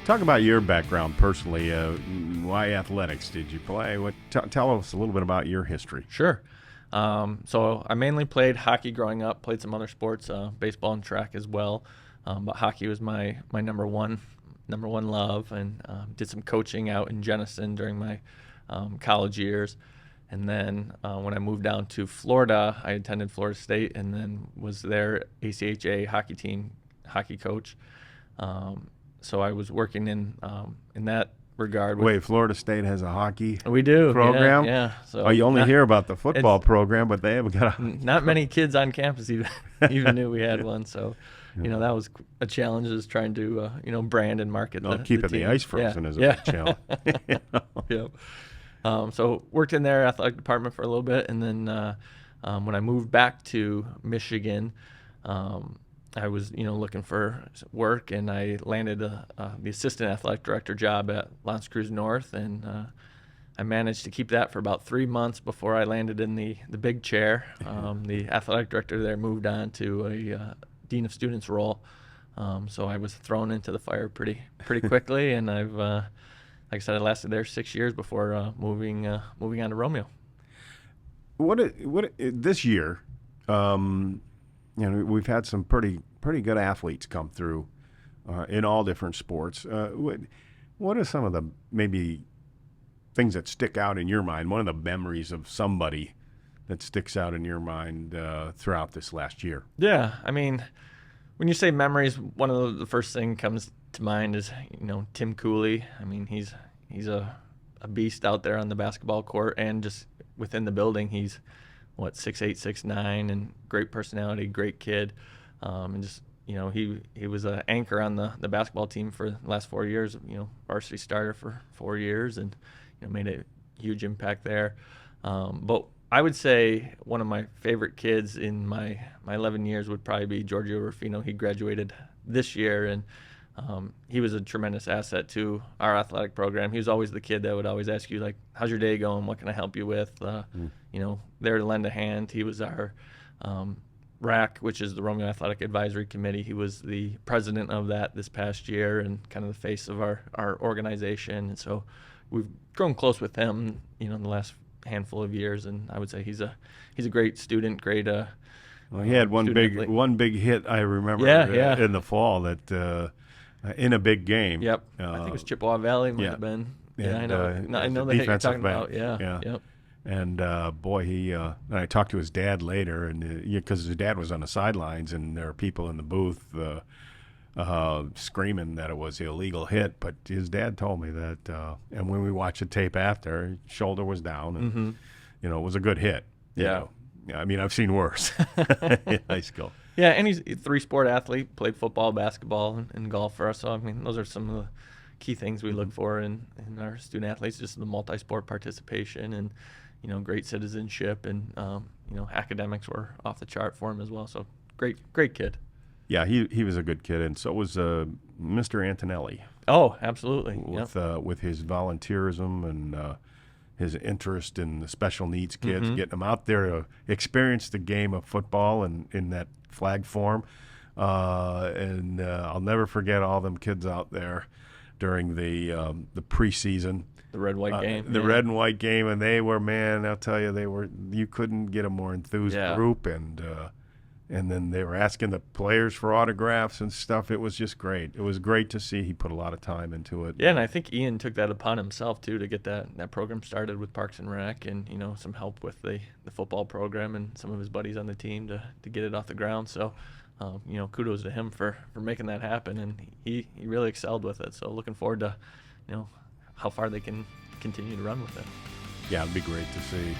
Talk about your background personally. Why athletics did you play? Tell us a little bit about your history. Sure. So I mainly played hockey growing up, played some other sports, baseball and track as well. But hockey was my number one love, and did some coaching out in Jenison during my college years. And then when I moved down to Florida, I attended Florida State and then was their ACHA hockey team hockey coach. So I was working in that regard. Wait, Florida State has a hockey we do program? Yeah. So oh, you only hear about the football program, but they haven't got not many kids on campus even knew we had one. So, that was a challenge, is trying to brand and market keeping the team. the ice frozen is a big challenge. Yep. So worked in their athletic department for a little bit, and then when I moved back to Michigan, I was looking for work, and I landed the assistant athletic director job at L'Anse Creuse North, and I managed to keep that for about 3 months before I landed in the big chair. The athletic director there moved on to a dean of students role, so I was thrown into the fire pretty quickly, and I've like I said, I lasted there 6 years before moving on to Romeo. What this year? We've had some pretty good athletes come through in all different sports. What are some of the maybe things that stick out in your mind? One of the memories of somebody that sticks out in your mind throughout this last year? Yeah, I mean, when you say memories, one of the first thing comes to mind is Tim Cooley. I mean, he's a beast out there on the basketball court, and just within the building, he's 6'8", 6'9", and great personality, great kid, and just he was an anchor on the basketball team for the last 4 years. Varsity starter for 4 years, and made a huge impact there. But I would say one of my favorite kids in my 11 years would probably be Giorgio Rufino. He graduated this year, and he was a tremendous asset to our athletic program. He was always the kid that would always ask you, like, how's your day going? What can I help you with? There to lend a hand. He was our RAC, which is the Romeo Athletic Advisory Committee. He was the president of that this past year, and kind of the face of our organization. And so we've grown close with him, in the last handful of years. And I would say he's a great student, great. Well, he had one big hit, I remember, in the fall that in a big game. Yep, I think it was Chippewa Valley. Might have been. Yeah, I know. I know the hit you're talking about. Yeah. Yep. And boy, and I talked to his dad later, and because his dad was on the sidelines, and there are people in the booth screaming that it was an illegal hit. But his dad told me that, and when we watched the tape after, his shoulder was down, and it was a good hit. Yeah. I mean, I've seen worse in high school. Yeah, and he's a three-sport athlete, played football, basketball, and golf for us. So, I mean, those are some of the key things we look for in our student athletes, just the multi-sport participation and, great citizenship, and, academics were off the chart for him as well. So, great kid. Yeah, he was a good kid, and so was Mr. Antonelli. Oh, absolutely. With his volunteerism and his interest in the special needs kids, getting them out there to experience the game of football and in that flag form. And I'll never forget all them kids out there during the preseason. The red-white game. The red and white game, and they were, man, I'll tell you, you couldn't get a more enthused group, and then they were asking the players for autographs and stuff. It was just great. It was great to see. He put a lot of time into it. Yeah, and I think Ian took that upon himself, too, to get that program started with Parks and Rec, and, some help with the football program and some of his buddies on the team to get it off the ground. So, kudos to him for making that happen, and he really excelled with it. So looking forward to, how far they can continue to run with it. Yeah, it'd be great to see.